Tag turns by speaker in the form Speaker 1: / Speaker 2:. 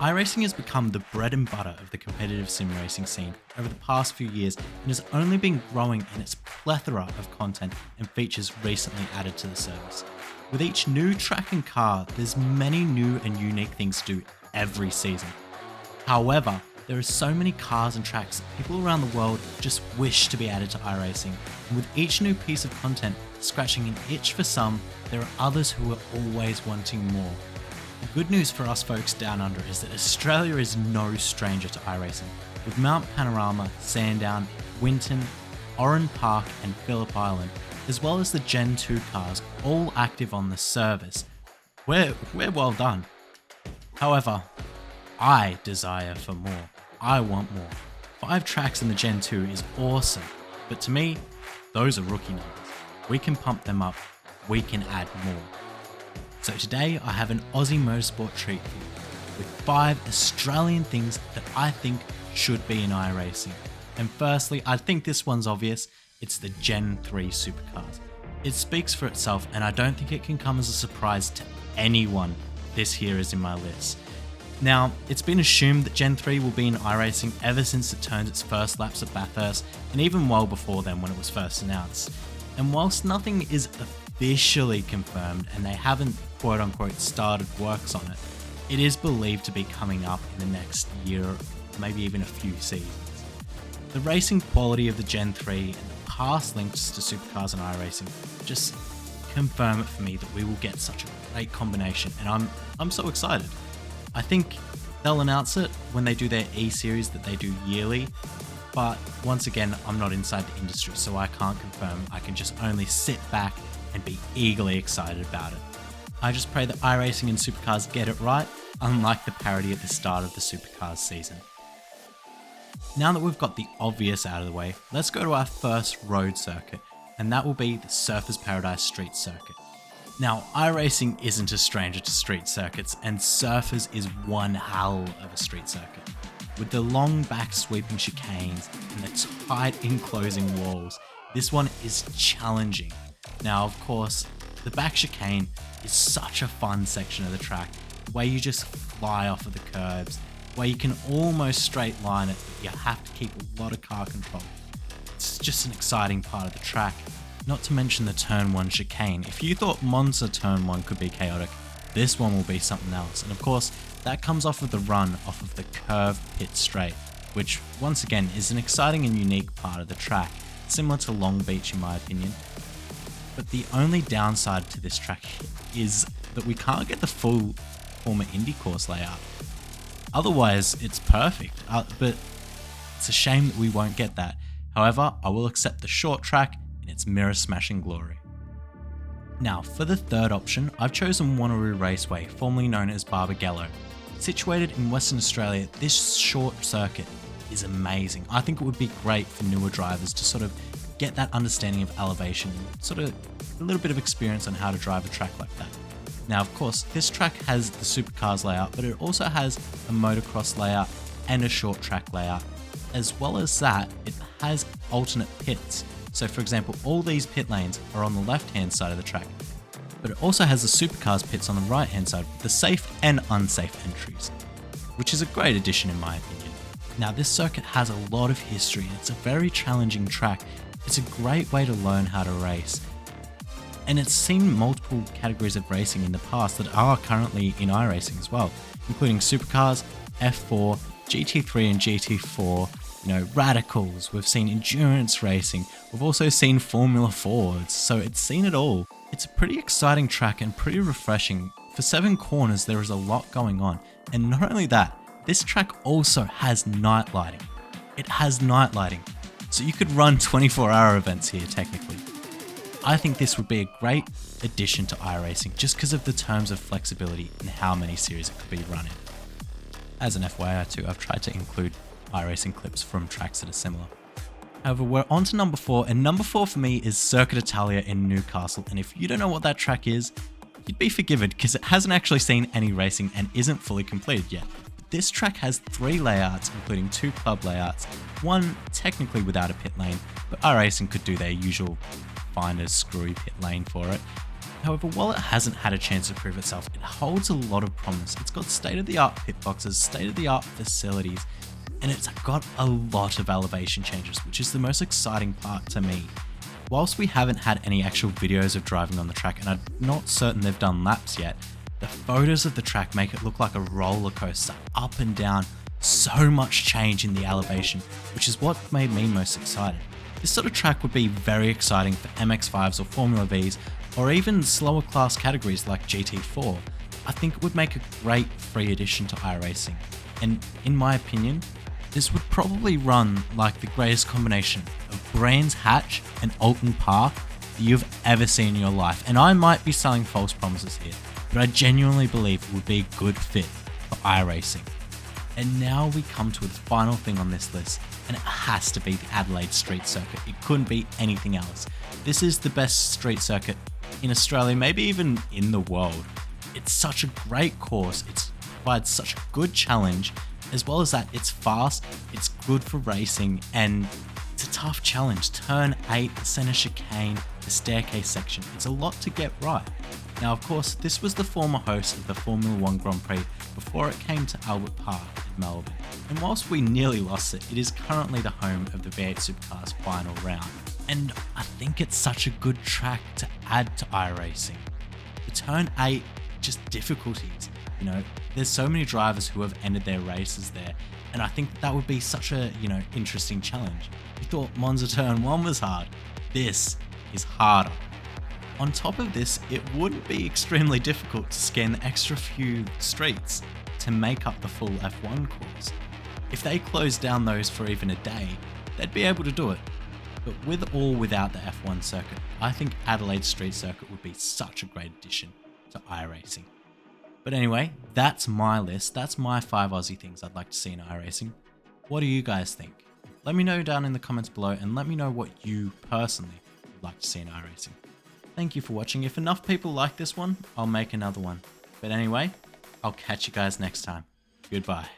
Speaker 1: iRacing has become the bread and butter of the competitive sim racing scene over the past few years and has only been growing in its plethora of content and features recently added to the service. With each new track and car, there's many new and unique things to do every season. However, there are so many cars and tracks that people around the world just wish to be added to iRacing, and with each new piece of content scratching an itch for some, there are others who are always wanting more. The good news for us folks down under is that Australia is no stranger to iRacing, with Mount Panorama, Sandown, Winton, Oran Park and Phillip Island, as well as the Gen 2 cars all active on the service. We're well done. However, I desire for more. I want more. 5 tracks in the Gen 2 is awesome, but to me, those are rookie numbers. We can pump them up, we can add more. So today I have an Aussie motorsport treat for you, with 5 Australian things that I think should be in iRacing. And firstly, I think this one's obvious, it's the Gen 3 Supercars. It speaks for itself and I don't think it can come as a surprise to anyone this here is in my list. Now, it's been assumed that Gen 3 will be in iRacing ever since it turned its first laps at Bathurst, and even well before then when it was first announced. And whilst nothing is officially confirmed and they haven't quote unquote started works on it, it is believed to be coming up in the next year, maybe even a few seasons. The racing quality of the Gen 3 and the past links to Supercars and iRacing just confirm it for me that we will get such a great combination, and I'm so excited. I think they'll announce it when they do their E-Series that they do yearly, but once again, I'm not inside the industry, so I can't confirm. I can just only sit back and be eagerly excited about it. I just pray that iRacing and Supercars get it right, unlike the parody at the start of the Supercars season. Now that we've got the obvious out of the way, let's go to our first road circuit, and that will be the Surfers Paradise Street Circuit. Now, iRacing isn't a stranger to street circuits, and Surfers is one hell of a street circuit. With the long back sweeping chicanes and the tight enclosing walls, this one is challenging. Now, of course, the back chicane is such a fun section of the track, where you just fly off of the curbs, where you can almost straight line it, but you have to keep a lot of car control. It's just an exciting part of the track. Not to mention the turn 1 chicane. If you thought Monza turn 1 could be chaotic, this one will be something else. And of course, that comes off of the run off of the curved pit straight, which once again is an exciting and unique part of the track, similar to Long Beach in my opinion. But the only downside to this track is that we can't get the full former Indy course layout. Otherwise, it's perfect, but it's a shame that we won't get that. However, I will accept the short track in its mirror-smashing glory. Now, for the third option, I've chosen Wanneroo Raceway, formerly known as Barbagallo. Situated in Western Australia, this short circuit is amazing. I think it would be great for newer drivers to sort of get that understanding of elevation, sort of a little bit of experience on how to drive a track like that. Now, of course, this track has the Supercars layout, but it also has a motocross layout and a short track layout. As well as that, it has alternate pits. So for example, all these pit lanes are on the left-hand side of the track, but it also has the Supercars pits on the right-hand side with the safe and unsafe entries, which is a great addition in my opinion. Now, this circuit has a lot of history and it's a very challenging track. It's a great way to learn how to race. And it's seen multiple categories of racing in the past that are currently in iRacing as well, including Supercars, F4, GT3 and GT4, radicals, we've seen endurance racing, we've also seen Formula 4s, so it's seen it all. It's a pretty exciting track and pretty refreshing. For 7 corners there is a lot going on, and not only that, this track also has night lighting. It has night lighting, so you could run 24-hour events here technically. I think this would be a great addition to iRacing just because of the terms of flexibility and how many series it could be run in. As an FYI too, I've tried to include iRacing clips from tracks that are similar. However, we're on to number 4, and number 4 for me is Circuit Italia in Newcastle, and if you don't know what that track is, you'd be forgiven because it hasn't actually seen any racing and isn't fully completed yet. But this track has 3 layouts, including 2 club layouts, one technically without a pit lane, but iRacing could do their usual finder's screwy pit lane for it. However, while it hasn't had a chance to prove itself, it holds a lot of promise. It's got state-of-the-art pit boxes, state-of-the-art facilities, and it's got a lot of elevation changes, which is the most exciting part to me. Whilst we haven't had any actual videos of driving on the track, and I'm not certain they've done laps yet, the photos of the track make it look like a roller coaster, up and down, so much change in the elevation, which is what made me most excited. This sort of track would be very exciting for MX-5s or Formula Vs, or even slower class categories like GT4. I think it would make a great free addition to iRacing, and in my opinion, this would probably run like the greatest combination of Brands Hatch and Alton Park that you've ever seen in your life. And I might be selling false promises here, but I genuinely believe it would be a good fit for iRacing. And now we come to the final thing on this list, and it has to be the Adelaide Street Circuit. It couldn't be anything else. This is the best street circuit in Australia, maybe even in the world. It's such a great course, it provides such a good challenge, as well as that it's fast, it's good for racing, and it's a tough challenge. Turn 8, the centre chicane, the staircase section, it's a lot to get right. Now, of course, this was the former host of the Formula 1 Grand Prix before it came to Albert Park in Melbourne. And whilst we nearly lost it, it is currently the home of the V8 Supercars final round. And I think it's such a good track to add to iRacing. The Turn 8, just difficulties. You know, there's so many drivers who have ended their races there, and I think that would be such a, interesting challenge. You thought Monza Turn 1 was hard. This is harder. On top of this, it wouldn't be extremely difficult to scan the extra few streets to make up the full F1 course. If they closed down those for even a day, they'd be able to do it. But with or without the F1 circuit, I think Adelaide Street Circuit would be such a great addition to iRacing. But anyway, that's my list. That's my 5 Aussie things I'd like to see in iRacing. What do you guys think? Let me know down in the comments below, and let me know what you personally would like to see in iRacing. Thank you for watching. If enough people like this one, I'll make another one. But anyway, I'll catch you guys next time. Goodbye.